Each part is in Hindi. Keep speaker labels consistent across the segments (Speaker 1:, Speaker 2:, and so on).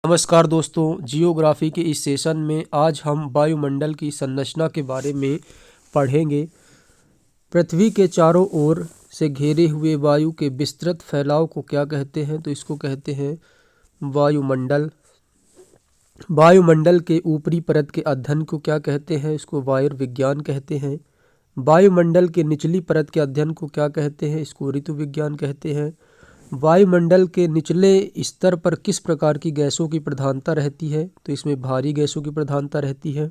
Speaker 1: नमस्कार दोस्तों, जियोग्राफी के इस सेशन में आज हम वायुमंडल की संरचना के बारे में पढ़ेंगे। पृथ्वी के चारों ओर से घेरे हुए वायु के विस्तृत फैलाव को क्या कहते हैं? तो इसको कहते हैं वायुमंडल। वायुमंडल के ऊपरी परत के अध्ययन को क्या कहते हैं? इसको वायुविज्ञान कहते हैं। वायुमंडल के निचली परत के अध्ययन को क्या कहते हैं? इसको ऋतु विज्ञान कहते हैं। वायुमंडल के निचले स्तर पर किस प्रकार की गैसों की प्रधानता रहती है? तो इसमें भारी गैसों की प्रधानता रहती है।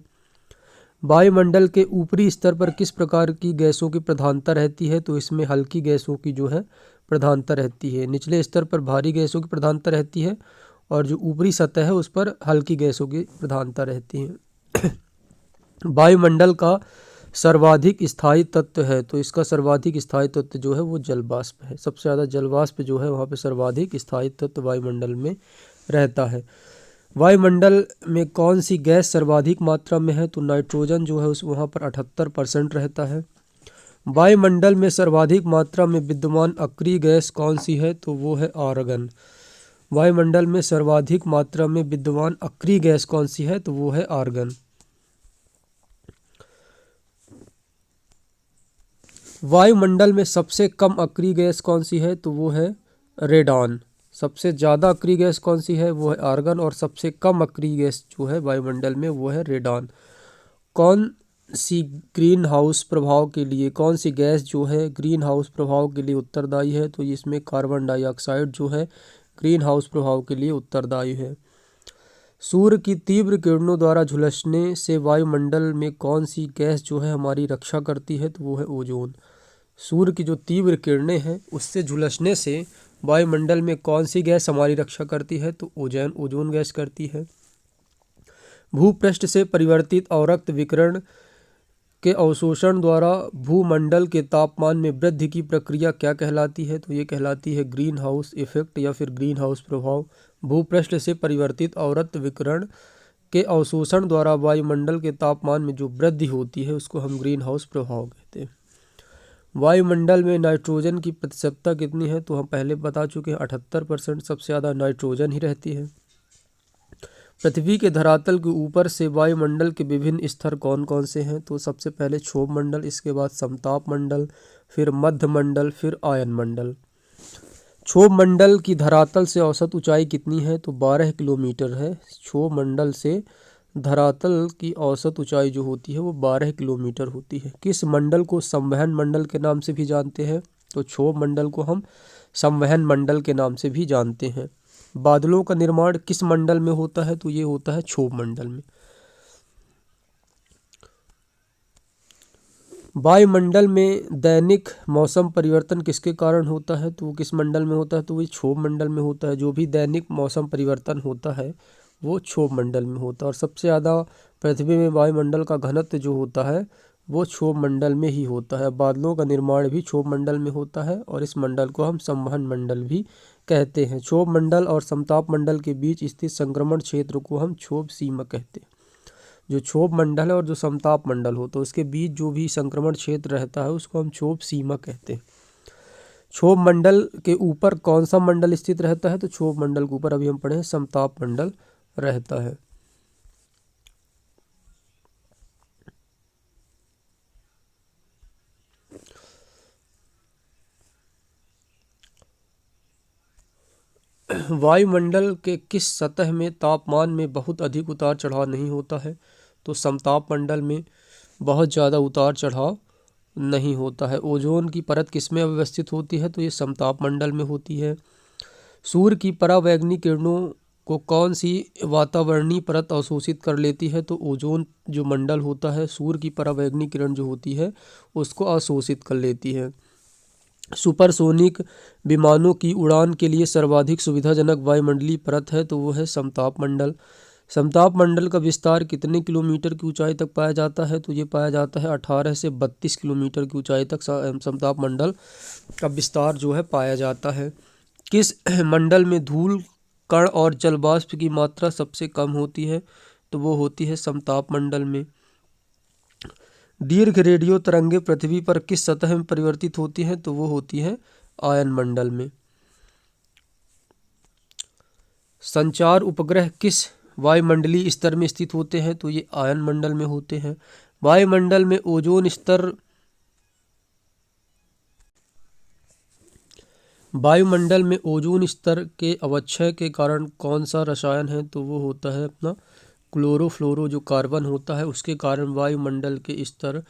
Speaker 1: वायुमंडल के ऊपरी स्तर पर किस प्रकार की गैसों की प्रधानता रहती है? तो इसमें हल्की गैसों की जो है प्रधानता रहती है। निचले स्तर पर भारी गैसों की प्रधानता रहती है और जो ऊपरी सतह है उस पर हल्की गैसों की प्रधानता रहती है। वायुमंडल का सर्वाधिक स्थायी तत्व है, तो इसका सर्वाधिक स्थायी तत्व जो है वो जलवाष्प है। सबसे ज़्यादा जलवाष्प जो है वहाँ पे सर्वाधिक स्थायी तत्व वायुमंडल में रहता है। वायुमंडल में कौन सी गैस सर्वाधिक मात्रा में है? तो नाइट्रोजन जो है उस वहाँ पर 78% रहता है। वायुमंडल में सर्वाधिक मात्रा में विद्यमान अक्रिय गैस कौन सी है? तो वो है आर्गन। वायुमंडल में सर्वाधिक मात्रा में विद्यमान अक्रिय गैस कौन सी है? तो वो है आर्गन। वायुमंडल में सबसे कम अक्रिय गैस कौन सी है? तो वो है रेडॉन। सबसे ज़्यादा अक्रिय गैस कौन सी है? वो है आर्गन। और सबसे कम अक्रिय गैस जो है वायुमंडल में वो है रेडॉन। कौन सी ग्रीन हाउस प्रभाव के लिए कौन सी गैस जो है ग्रीन हाउस प्रभाव के लिए उत्तरदायी है? तो इसमें कार्बन डाइऑक्साइड जो है ग्रीन हाउस प्रभाव के लिए उत्तरदायी है। सूर्य की तीव्र किरणों द्वारा झुलसने से वायुमंडल में कौन सी गैस जो है हमारी रक्षा करती है? तो वो है ओजोन। सूर्य की जो तीव्र किरणें हैं उससे झुलसने से वायुमंडल में कौन सी गैस हमारी रक्षा करती है? तो ओजोन गैस करती है। भूपृष्ठ से परिवर्तित अवरक्त विकिरण के अवशोषण द्वारा भूमंडल के तापमान में वृद्धि की प्रक्रिया क्या कहलाती है? तो ये कहलाती है ग्रीन हाउस इफेक्ट या फिर ग्रीन हाउस प्रभाव। भूपृष्ठ से परिवर्तित अवरक्त विकिरण के अवशोषण द्वारा वायुमंडल के तापमान में जो वृद्धि होती है उसको हम ग्रीन हाउस प्रभाव कहते हैं। वायुमंडल में नाइट्रोजन की प्रतिशतता कितनी है? तो हम पहले बता चुके हैं 78%। सबसे ज़्यादा नाइट्रोजन ही रहती है। पृथ्वी के धरातल के ऊपर से वायुमंडल के विभिन्न स्तर कौन कौन से हैं? तो सबसे पहले क्षोभ मंडल, इसके बाद समताप मंडल, फिर मध्य मंडल, फिर आयन मंडल। क्षोभ मंडल की धरातल से औसत ऊंचाई कितनी है? तो 12 किलोमीटर है। क्षोभ मंडल से धरातल की औसत ऊंचाई जो होती है वो 12 किलोमीटर होती है। किस मंडल को संवहन मंडल के नाम से भी जानते हैं? तो क्षोभ मंडल को हम संवहन मंडल के नाम से भी जानते हैं। बादलों का निर्माण किस मंडल में होता है? तो ये होता है क्षोभ मंडल में। वायुमंडल में दैनिक मौसम परिवर्तन किसके कारण होता है? तो वो किस मंडल में होता है? तो वो क्षोभ मंडल में होता है। जो भी दैनिक मौसम परिवर्तन होता है वो क्षोभ मंडल में होता है। और सबसे ज़्यादा पृथ्वी में वायुमंडल का घनत्व जो होता है वो क्षोभ मंडल में ही होता है। बादलों का निर्माण भी क्षोभ मंडल में होता है और इस मंडल को हम संवहन मंडल भी कहते हैं। क्षोभ मंडल और समताप मंडल के बीच स्थित संक्रमण क्षेत्र को हम क्षोभ सीमा कहते हैं। जो क्षोभ मंडल है और जो समताप मंडल हो तो उसके बीच जो भी संक्रमण क्षेत्र रहता है उसको हम क्षोभ सीमा कहते हैं। क्षोभ मंडल के ऊपर कौन सा मंडल स्थित रहता है? तो क्षोभ मंडल के ऊपर अभी हम पढ़े समताप मंडल रहता है। वायुमंडल के किस सतह में तापमान में बहुत अधिक उतार चढ़ाव नहीं होता है? तो समताप मंडल में बहुत ज़्यादा उतार चढ़ाव नहीं होता है। ओजोन की परत किसमें अव्यवस्थित होती है? तो ये समताप मंडल में होती है। सूर्य की परावैंगनी किरणों को कौन सी वातावरणीय परत अवशोषित कर लेती है? तो ओजोन जो मंडल होता है सूर्य की परावैंगनी किरण जो होती है उसको अवशोषित कर लेती है। सुपरसोनिक विमानों की उड़ान के लिए सर्वाधिक सुविधाजनक वायुमंडलीय परत है तो वो है समताप मंडल। समताप मंडल का विस्तार कितने किलोमीटर की ऊंचाई तक पाया जाता है? तो ये पाया जाता है 18 से 32 किलोमीटर की ऊंचाई तक समताप मंडल का विस्तार जो है पाया जाता है। किस मंडल में धूल कण और जलवाष्प की मात्रा सबसे कम होती है? तो वो होती है समताप मंडल में। दीर्घ रेडियो तरंगें पृथ्वी पर किस सतह में परिवर्तित होती हैं? तो वो होती है आयन मंडल में। संचार उपग्रह किस वायुमंडलीय स्तर में स्थित होते हैं? तो ये आयन मंडल में होते हैं। वायुमंडल में ओजोन स्तर वायुमंडल में ओजोन स्तर के अवक्षय के कारण कौन सा रसायन है? तो वो होता है अपना क्लोरोफ्लोरो, जो कार्बन होता है उसके कारण वायुमंडल के स्तर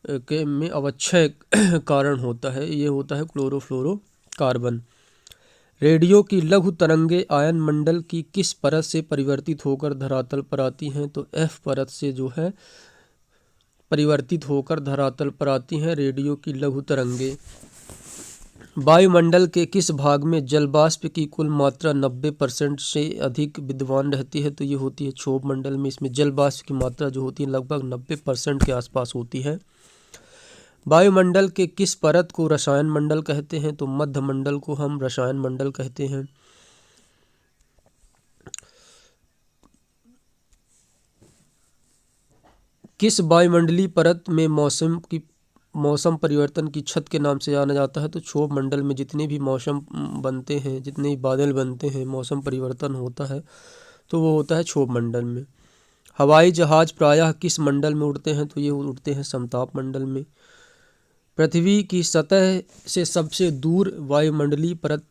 Speaker 1: के में अवक्षय कारण होता है, ये होता है क्लोरोफ्लोरो कार्बन। रेडियो की लघु तरंगे आयन मंडल की किस परत से परिवर्तित होकर धरातल पर आती हैं? तो एफ परत से जो है परिवर्तित होकर धरातल पर आती हैं रेडियो की लघु तरंगे। वायुमंडल के किस भाग में जल वाष्प की कुल मात्रा 90% से अधिक विद्यमान रहती है? तो ये होती है क्षोभ मंडल में। इसमें जल वाष्प की मात्रा जो होती है लगभग 90% के आसपास होती है। वायुमंडल के किस परत को रसायन मंडल कहते हैं? तो मध्य मंडल को हम रसायन मंडल कहते हैं। किस वायुमंडलीय परत में मौसम परिवर्तन की छत के नाम से जाना जाता है? तो क्षोभ मंडल में जितने भी मौसम बनते हैं, जितने भी बादल बनते हैं, मौसम परिवर्तन होता है तो वो होता है क्षोभ मंडल में। हवाई जहाज प्रायः किस मंडल में उड़ते हैं? तो ये उड़ते हैं समताप मंडल में। पृथ्वी की सतह से सबसे दूर वायुमंडलीय परत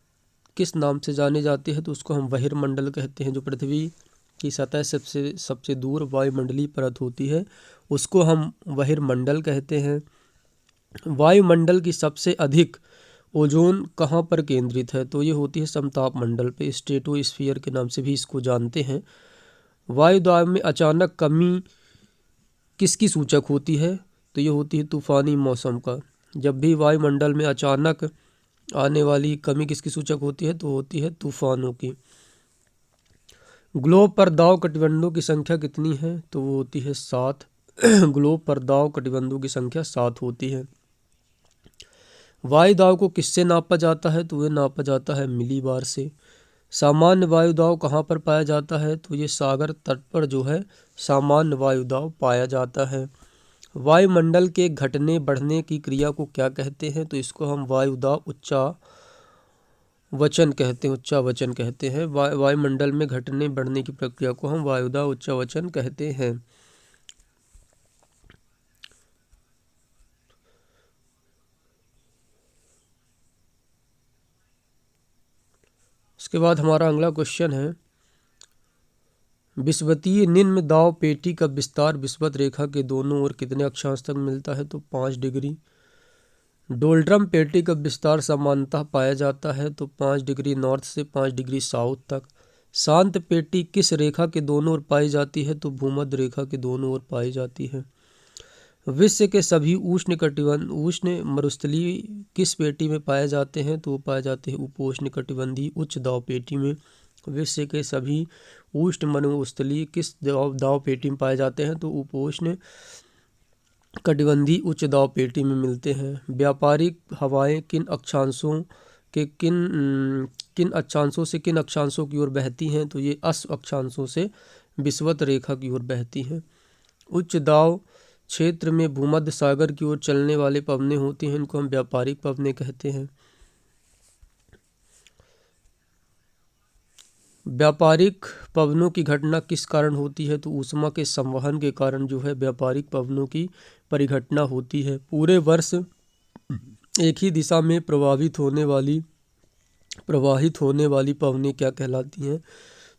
Speaker 1: किस नाम से जानी जाती है? तो उसको हम बहिर्मंडल कहते हैं। जो पृथ्वी की सतह से सबसे दूर वायुमंडलीय परत होती है उसको हम बहिर्मंडल कहते हैं। वायुमंडल की सबसे अधिक ओजोन कहाँ पर केंद्रित है? तो ये होती है समताप मंडल पे, स्ट्रेटोस्फीयर के नाम से भी इसको जानते हैं। वायुदाब में अचानक कमी किसकी सूचक होती है? तो ये होती है तूफानी मौसम का। जब भी वायुमंडल में अचानक आने वाली कमी किसकी सूचक होती है? तो होती है तूफानों की। ग्लोब पर दाव कटिबंधों की संख्या कितनी है? तो वो होती है 7। ग्लोब पर दाव कटिबंधों की संख्या 7 होती है। वायु दाव को किससे नापा जाता है? तो वह नापा जाता है मिलीबार से। सामान्य वायु दाव कहाँ पर पाया जाता है? तो ये सागर तट पर जो है सामान्य वायु दाव पाया जाता है। वायुमंडल के घटने बढ़ने की क्रिया को क्या कहते हैं? तो इसको हम वायु दाव उच्चावचन कहते हैं। वायुमंडल में घटने बढ़ने की प्रक्रिया को हम वायु दाव उच्चावचन कहते हैं। इसके बाद हमारा अगला क्वेश्चन है, विषुवतीय निम्न दाव पेटी का विस्तार विषुवत रेखा के दोनों ओर कितने अक्षांश तक मिलता है? तो 5 डिग्री। डोल्ड्रम पेटी का विस्तार सामान्यतः पाया जाता है तो 5 डिग्री नॉर्थ से 5 डिग्री साउथ तक। शांत पेटी किस रेखा के दोनों ओर पाई जाती है? तो भूमध्य रेखा के दोनों ओर पाई जाती है। विश्व के सभी उष्ण मरुस्थलीय किस पेटी में पाए जाते हैं? तो वो पाए जाते हैं उपोष्ण कटिबंधीय उच्च दाव पेटी में। विश्व के सभी उष्ण मरुस्थलीय किस दाव पेटी में पाए जाते हैं? तो उपोष्ण कटिबंधीय उच्च दाव पेटी में मिलते हैं। व्यापारिक हवाएं किन अक्षांशों से किन अक्षांशों की ओर बहती हैं? तो ये अश्व अक्षांशों से विषुवत रेखा की ओर बहती हैं। उच्च दाव क्षेत्र में भूमध्य सागर की ओर चलने वाले पवने होती हैं, इनको हम व्यापारिक पवने कहते हैं। व्यापारिक पवनों की घटना किस कारण होती है? तो ऊष्मा के संवहन के कारण जो है व्यापारिक पवनों की परिघटना होती है। पूरे वर्ष एक ही दिशा में प्रवाहित होने वाली पवनें क्या कहलाती हैं?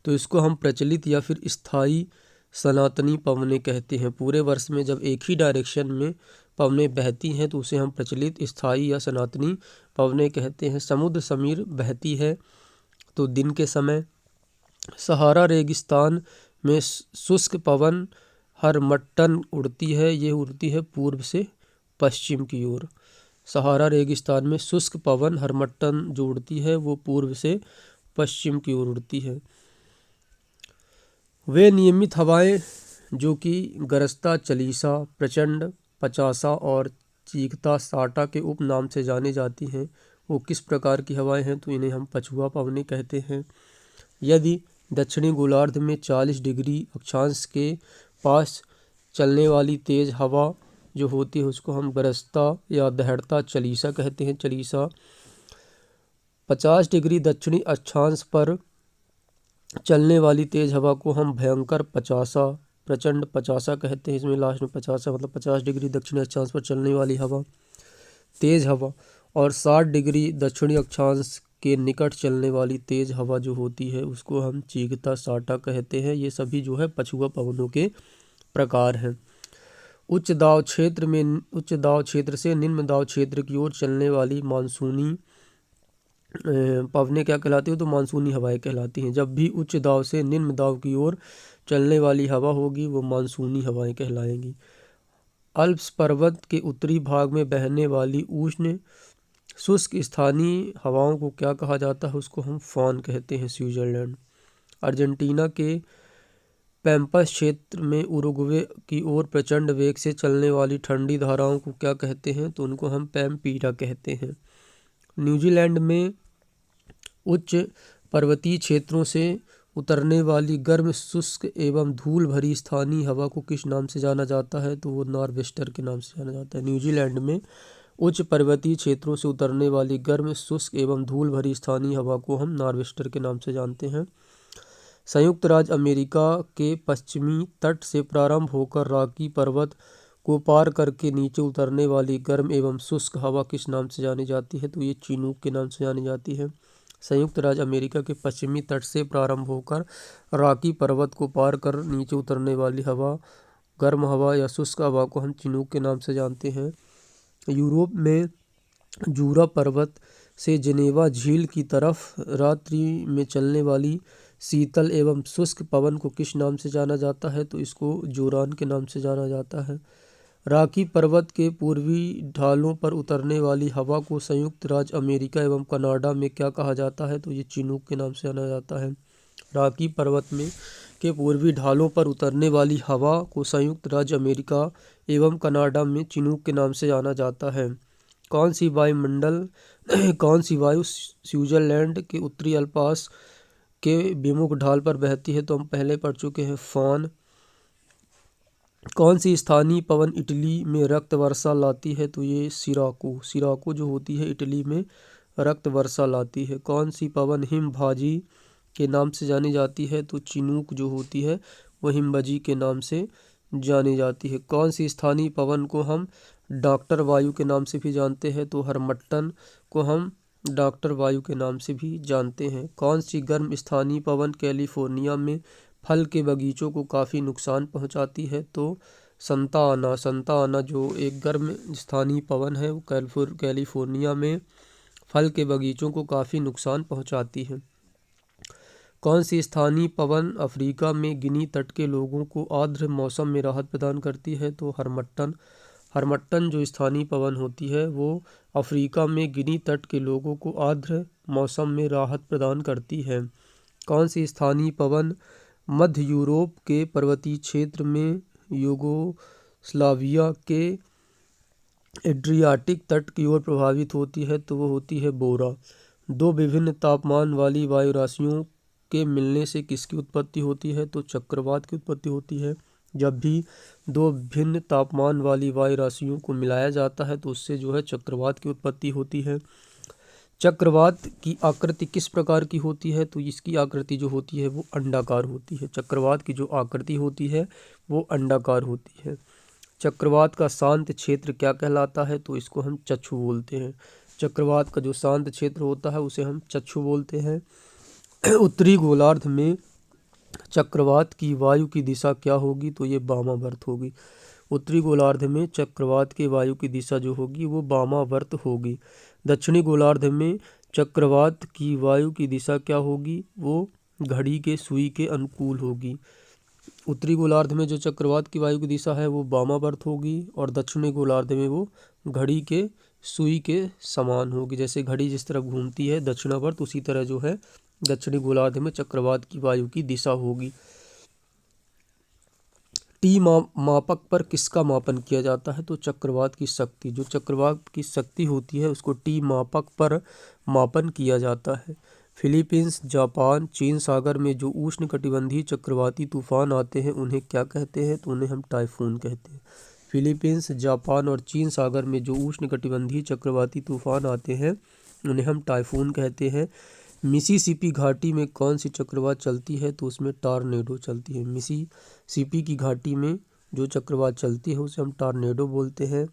Speaker 1: तो इसको हम प्रचलित या फिर स्थायी सनातनी पवनें कहते हैं। पूरे वर्ष में जब एक ही डायरेक्शन में पवनें बहती हैं तो उसे हम प्रचलित, स्थायी या सनातनी पवनें कहते हैं। समुद्र समीर बहती है तो दिन के समय। सहारा रेगिस्तान में शुष्क पवन हरमट्टन उड़ती है, ये उड़ती है पूर्व से पश्चिम की ओर। सहारा रेगिस्तान में शुष्क पवन हरमट्टन जो उड़ती है वो पूर्व से पश्चिम की ओर उड़ती है। वे नियमित हवाएं जो कि गरजता चलीसा, प्रचंड पचासा और चीखता साटा के उपनाम से जानी जाती हैं, वो किस प्रकार की हवाएं हैं? तो इन्हें हम पछुआ पवनें कहते हैं। यदि दक्षिणी गोलार्ध में 40 डिग्री अक्षांश के पास चलने वाली तेज हवा जो होती है उसको हम गरजता या दहड़ता चलीसा कहते हैं। चलीसा 50 डिग्री दक्षिणी अक्षांश पर चलने वाली तेज हवा को हम भयंकर पचासा, प्रचंड पचासा कहते हैं। इसमें लास्ट में पचासा मतलब 50 डिग्री दक्षिणी अक्षांश पर चलने वाली हवा तेज हवा, और 60 डिग्री दक्षिणी अक्षांश के निकट चलने वाली तेज हवा जो होती है उसको हम चीगता साटा कहते हैं। ये सभी जो है पछुआ पवनों के प्रकार हैं। उच्च दाब क्षेत्र से निम्न दाब क्षेत्र की ओर चलने वाली मानसूनी पवनें क्या कहलाती हैं? तो मानसूनी हवाएं कहलाती हैं। जब भी उच्च दाब से निम्न दाब की ओर चलने वाली हवा होगी वो मानसूनी हवाएं कहलाएंगी। अल्प्स पर्वत के उत्तरी भाग में बहने वाली उष्ण शुष्क स्थानीय हवाओं को क्या कहा जाता है? उसको हम फॉन कहते हैं। स्विट्जरलैंड। अर्जेंटीना के पैम्पस क्षेत्र में उरुग्वे की ओर प्रचंड वेग से चलने वाली ठंडी धाराओं को क्या कहते हैं? तो उनको हम पैम्पीरा कहते हैं। न्यूजीलैंड में उच्च पर्वतीय क्षेत्रों से उतरने वाली गर्म शुष्क एवं धूल भरी स्थानीय हवा को किस नाम से जाना जाता है? तो वो नॉर्वेस्टर के नाम से जाना जाता है। न्यूजीलैंड में उच्च पर्वतीय क्षेत्रों से उतरने वाली गर्म शुष्क एवं धूल भरी स्थानीय हवा को हम नॉर्वेस्टर के नाम से जानते हैं। संयुक्त राज्य अमेरिका के पश्चिमी तट से प्रारंभ होकर रॉकी पर्वत को पार करके नीचे उतरने वाली गर्म एवं शुष्क हवा किस नाम से जानी जाती है? तो ये चिनूक के नाम से जानी जाती है। संयुक्त राज्य अमेरिका के पश्चिमी तट से प्रारंभ होकर रॉकी पर्वत को पार कर नीचे उतरने वाली हवा, गर्म हवा या शुष्क हवा को हम चिनूक के नाम से जानते हैं। यूरोप में जूरा पर्वत से जिनेवा झील की तरफ रात्रि में चलने वाली शीतल एवं शुष्क पवन को किस नाम से जाना जाता है? तो इसको जोरान के नाम से जाना जाता है। रॉकी पर्वत के पूर्वी ढालों पर उतरने वाली हवा को संयुक्त राज्य अमेरिका एवं कनाडा में क्या कहा जाता है? तो ये चिनूक के नाम से जाना जाता है। रॉकी पर्वत में के पूर्वी ढालों पर उतरने वाली हवा को संयुक्त राज्य अमेरिका एवं कनाडा में चिनूक के नाम से जाना जाता है। कौन सी वायु स्विट्जरलैंड के उत्तरी अल्पास के विमुख ढाल पर बहती है? तो हम पहले पढ़ चुके हैं, फॉन। कौन सी स्थानीय पवन इटली में रक्त वर्षा लाती है? तो ये सिराको जो होती है इटली में रक्त वर्षा लाती है। कौन सी पवन हिमभाजी के नाम से जानी जाती है? तो चिनूक जो होती है वो हिमभजी के नाम से जानी जाती है। कौन सी स्थानीय पवन को हम डॉक्टर वायु के नाम से भी जानते हैं? तो हरमट्टन को हम डॉक्टर वायु के नाम से भी जानते हैं। कौन सी गर्म स्थानीय पवन कैलिफोर्निया में फल के बगीचों को काफ़ी नुकसान पहुंचाती है? तो संता आना जो एक गर्म स्थानीय पवन है वो कैलिफोर्निया में फल के बगीचों को काफ़ी नुकसान पहुंचाती है। कौन सी स्थानीय पवन अफ्रीका में गिनी तट के लोगों को आर्द्र मौसम में राहत प्रदान करती है? तो हरमट्टन जो स्थानीय पवन होती है वो अफ्रीका में गिनी तट के लोगों को आर्द्र मौसम में राहत प्रदान करती है। कौन सी स्थानीय पवन मध्य यूरोप के पर्वतीय क्षेत्र में यूगोस्लाविया के एड्रियाटिक तट की ओर प्रभावित होती है? तो वो होती है बोरा। दो विभिन्न तापमान वाली वायु राशियों के मिलने से किसकी उत्पत्ति होती है? तो चक्रवात की उत्पत्ति होती है। जब भी दो भिन्न तापमान वाली वायु राशियों को मिलाया जाता है तो उससे जो है चक्रवात की उत्पत्ति होती है। चक्रवात की आकृति किस प्रकार की होती है? तो इसकी आकृति जो होती है वो अंडाकार होती है। चक्रवात की जो आकृति होती है वो अंडाकार होती है। चक्रवात का शांत क्षेत्र क्या कहलाता है? तो इसको हम चक्षु बोलते हैं। चक्रवात का जो शांत क्षेत्र होता है उसे हम चक्षु बोलते हैं। उत्तरी गोलार्ध में चक्रवात की वायु की दिशा क्या होगी? तो ये वामावर्त होगी। उत्तरी गोलार्ध में चक्रवात के वायु की दिशा जो होगी वो वामावर्त होगी। दक्षिणी गोलार्ध में चक्रवात की वायु की दिशा क्या होगी? वो घड़ी के सुई के अनुकूल होगी। उत्तरी गोलार्ध में जो चक्रवात की वायु की दिशा है वो वामावर्त होगी और दक्षिणी गोलार्ध में वो घड़ी के सुई के समान होगी। जैसे घड़ी जिस तरफ घूमती है दक्षिणावर्त, उसी तरह जो है दक्षिणी गोलार्ध में चक्रवात की वायु की दिशा होगी। टी मापक पर किसका मापन किया जाता है? तो चक्रवात की शक्ति, जो चक्रवात की शक्ति होती है उसको टी मापक पर मापन किया जाता है। फिलीपींस, जापान, चीन सागर में जो उष्णकटिबंधीय चक्रवाती तूफान आते हैं उन्हें क्या कहते हैं? तो उन्हें हम टाइफून कहते हैं। फिलीपींस, जापान और चीन सागर में जो उष्णकटिबंधीय चक्रवाती तूफान आते हैं उन्हें हम टाइफून कहते हैं। मिसिसिपी घाटी में कौन सी चक्रवात चलती है? तो उसमें टॉर्नेडो चलती है। मिसिसिपी की घाटी में जो चक्रवात चलती है उसे हम टॉर्नेडो बोलते हैं।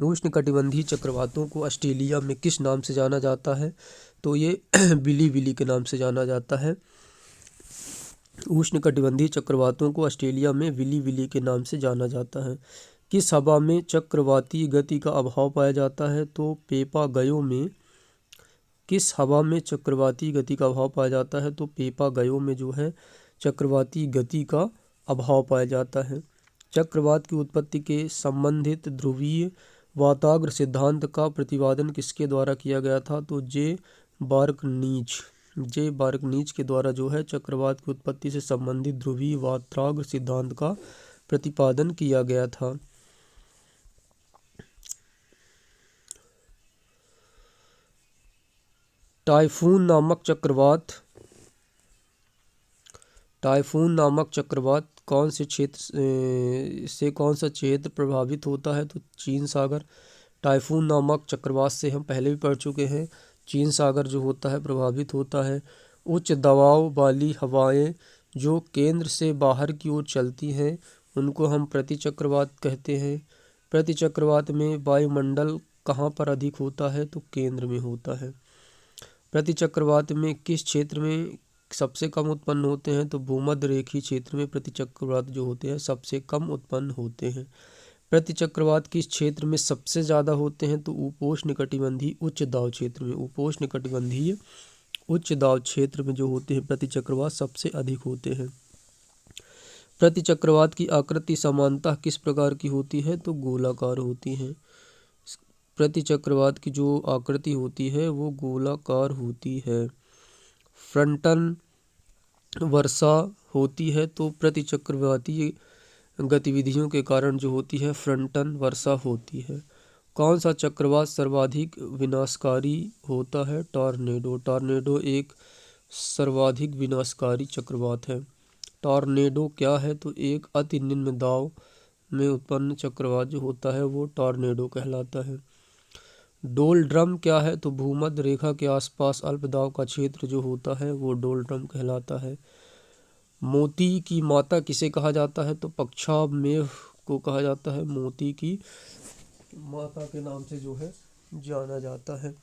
Speaker 1: उष्णकटिबंधीय चक्रवातों को ऑस्ट्रेलिया में किस नाम से जाना जाता है? तो ये बिली बिली के नाम से जाना जाता है। उष्णकटिबंधीय चक्रवातों को ऑस्ट्रेलिया में विली विली के नाम से जाना जाता है। किस हवा में चक्रवाती गति का अभाव पाया जाता है? तो पेपागयो में। किस हवा में चक्रवाती गति का अभाव पाया जाता है? तो पेपागयो में जो है चक्रवाती गति का अभाव पाया जाता है। चक्रवात की उत्पत्ति के संबंधित ध्रुवीय वाताग्र सिद्धांत का प्रतिपादन किसके द्वारा किया गया था? तो जे बार्कनीज के द्वारा जो है चक्रवात की उत्पत्ति से संबंधित ध्रुवीय वाताग्र सिद्धांत का प्रतिपादन किया गया था। टाइफून नामक चक्रवात कौन से क्षेत्र से कौन सा क्षेत्र प्रभावित होता है? तो चीन सागर। टाइफून नामक चक्रवात से हम पहले भी पढ़ चुके हैं, चीन सागर जो होता है प्रभावित होता है। उच्च दबाव वाली हवाएं जो केंद्र से बाहर की ओर चलती हैं उनको हम प्रतिचक्रवात कहते हैं। प्रतिचक्रवात में वायुमंडल कहाँ पर अधिक होता है? तो केंद्र में होता है। प्रतिचक्रवात में किस क्षेत्र में सबसे कम उत्पन्न होते हैं? तो भूमध्य रेखीय क्षेत्र में प्रतिचक्रवात जो होते हैं सबसे कम उत्पन्न होते हैं। प्रतिचक्रवात किस क्षेत्र में सबसे ज़्यादा होते हैं? तो उपोष्णकटिबंधीय उच्च दाब क्षेत्र में। उपोष्णकटिबंधीय उच्च दाब क्षेत्र में जो होते हैं प्रतिचक्रवात सबसे अधिक होते हैं। प्रतिचक्रवात की आकृति सामान्यतः किस प्रकार की होती है? तो गोलाकार होती है। प्रतिचक्रवात की जो आकृति होती है वो गोलाकार होती है। फ्रंटन वर्षा होती है तो प्रतिचक्रवाती गतिविधियों के कारण जो होती है फ्रंटन वर्षा होती है। कौन सा चक्रवात सर्वाधिक विनाशकारी होता है? टॉर्नेडो। टॉर्नेडो एक सर्वाधिक विनाशकारी चक्रवात है। टॉर्नेडो क्या है? तो एक अति निम्न दाब में उत्पन्न चक्रवात जो होता है वो टॉर्नेडो कहलाता है। डोलड्रम क्या है? तो भूमध्य रेखा के आसपास अल्प दाब का क्षेत्र जो होता है वो डोलड्रम कहलाता है। मोती की माता किसे कहा जाता है? तो पक्षाव मेघ को कहा जाता है। मोती की माता के नाम से जो है जाना जाता है।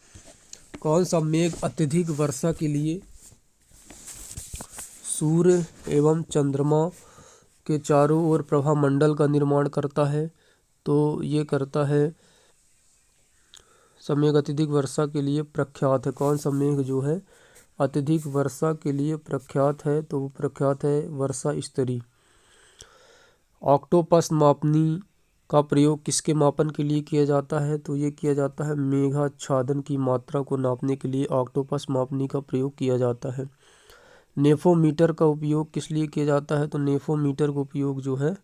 Speaker 1: कौन सा मेघ अत्यधिक वर्षा के लिए सूर्य एवं चंद्रमा के चारों ओर प्रभामंडल का निर्माण करता है? तो ये करता है मेघ अत्यधिक वर्षा के लिए प्रख्यात है। कौन सा मेघ जो है अत्यधिक वर्षा के लिए प्रख्यात है? तो वो प्रख्यात है वर्षा स्तरी। ऑक्टोपस मापनी का प्रयोग किसके मापन के लिए किया जाता है? तो ये किया जाता है मेघाच्छादन की मात्रा को नापने के लिए ऑक्टोपस मापनी का प्रयोग किया जाता है। नेफोमीटर का उपयोग किस लिए किया जाता है? तो नेफोमीटर का उपयोग जो है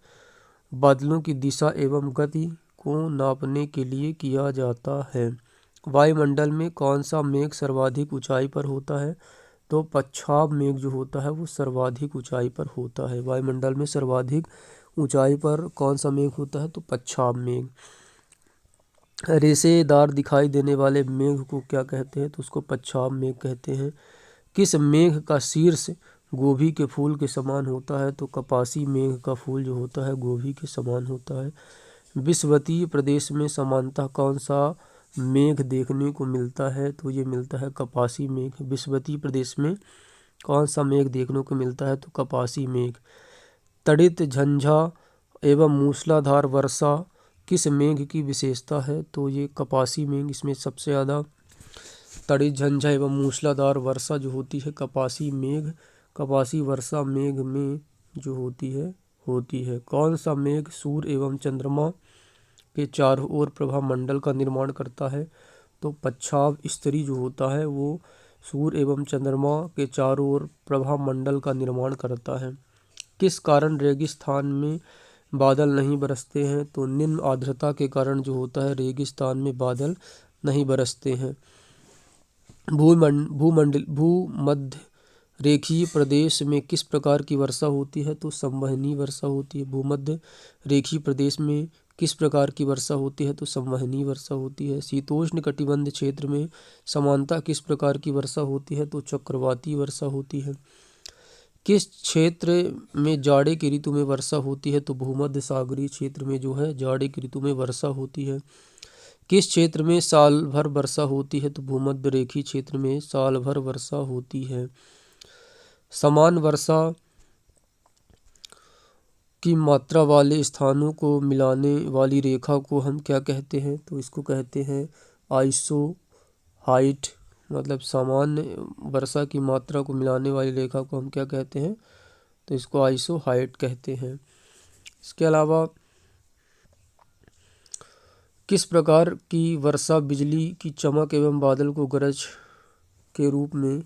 Speaker 1: बादलों की दिशा एवं गति को नापने के लिए किया जाता है। वायुमंडल में कौन सा मेघ सर्वाधिक ऊंचाई पर होता है? तो पच्छाव मेघ जो होता है वो सर्वाधिक ऊंचाई पर होता है। वायुमंडल में सर्वाधिक ऊंचाई पर कौन सा मेघ होता है? तो पच्छाव मेघ। रेशेदार दिखाई देने वाले मेघ को क्या कहते हैं? तो उसको पच्छाव मेघ कहते हैं। किस मेघ का शीर्ष गोभी के फूल के समान होता है? तो कपासी मेघ का फूल जो होता है गोभी के समान होता है। विषुवतीय प्रदेश में सामान्यतः कौन सा मेघ देखने को मिलता है? तो ये मिलता है कपासी मेघ। विषुवतीय प्रदेश में कौन सा मेघ देखने को मिलता है? तो कपासी मेघ। तड़ित झंझा एवं मूसलाधार वर्षा किस मेघ की विशेषता है? तो ये कपासी मेघ, इसमें सबसे ज़्यादा तड़ित झंझा एवं मूसलाधार वर्षा जो होती है कपासी मेघ, कपासी वर्षा मेघ में जो होती है। कौन सा मेघ सूर्य एवं चंद्रमा के चारों ओर प्रभामंडल का निर्माण करता है? तो पच्छाव स्तरी जो होता है वो सूर्य एवं चंद्रमा के चारों ओर प्रभामंडल का निर्माण करता है। किस कारण रेगिस्तान में बादल नहीं बरसते हैं? तो निम्न आर्द्रता के कारण जो होता है रेगिस्तान में बादल नहीं बरसते हैं। भूमध्य रेखीय प्रदेश में किस प्रकार की वर्षा होती है? तो संवहनीय वर्षा होती है। भूमध्य रेखीय प्रदेश में किस प्रकार की वर्षा होती है? तो संवहनीय वर्षा होती है। शीतोष्ण कटिबंध क्षेत्र में सामान्यतः किस प्रकार की वर्षा होती है? तो चक्रवाती वर्षा होती है। किस क्षेत्र में जाड़े की ऋतु में वर्षा होती है? तो भूमध्य सागरीय क्षेत्र में जो है जाड़े की ऋतु में वर्षा होती है। किस क्षेत्र में साल भर वर्षा होती है? तो भूमध्य रेखीय क्षेत्र में साल भर वर्षा होती है। समान वर्षा की मात्रा वाले स्थानों को मिलाने वाली रेखा को हम क्या कहते हैं? तो इसको कहते हैं आइसोहाइट। मतलब सामान्य वर्षा की मात्रा को मिलाने वाली रेखा को हम क्या कहते हैं? तो इसको आइसोहाइट कहते हैं। इसके अलावा किस प्रकार की वर्षा बिजली की चमक एवं बादल को गरज के रूप में,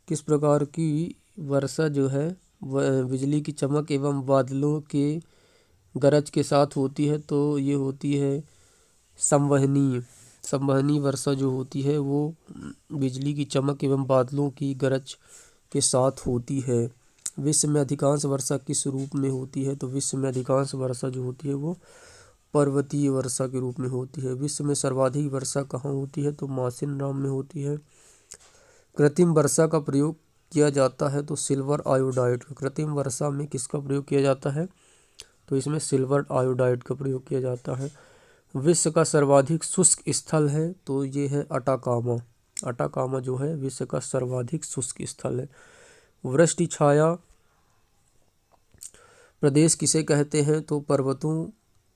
Speaker 1: किस प्रकार की वर्षा जो है वह बिजली की चमक एवं बादलों के गरज के साथ होती है? तो ये होती है संवहनीय। संवहनीय वर्षा जो होती है वो बिजली की चमक एवं बादलों की गरज के साथ होती है। विश्व में अधिकांश वर्षा किस रूप में होती है? तो विश्व में अधिकांश वर्षा जो होती है वो पर्वतीय वर्षा के रूप में होती है। विश्व में सर्वाधिक वर्षा कहाँ होती है? तो मासिनराम में होती है। कृत्रिम वर्षा का प्रयोग किया जाता है तो सिल्वर आयोडाइड। कृत्रिम वर्षा में किसका प्रयोग किया जाता है? तो इसमें सिल्वर आयोडाइड का प्रयोग किया जाता है। विश्व का सर्वाधिक शुष्क स्थल है तो ये है अटाकामा। अटाकामा जो है विश्व का सर्वाधिक शुष्क स्थल है। वृष्टि छाया प्रदेश किसे कहते हैं? तो पर्वतों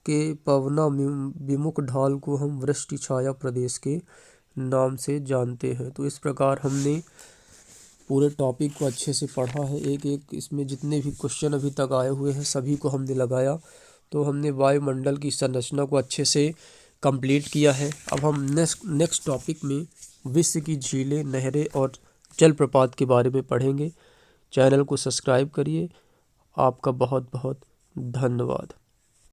Speaker 1: के पवना विमुख ढाल को हम वृष्टि छाया प्रदेश के नाम से जानते हैं। तो इस प्रकार हमने पूरे टॉपिक को अच्छे से पढ़ा है। एक एक इसमें जितने भी क्वेश्चन अभी तक आए हुए हैं सभी को हमने लगाया। तो हमने वायुमंडल की संरचना को अच्छे से कंप्लीट किया है। अब हम नेक्स्ट टॉपिक में विश्व की झीलें, नहरें और जलप्रपात के बारे में पढ़ेंगे। चैनल को सब्सक्राइब करिए। आपका बहुत बहुत धन्यवाद।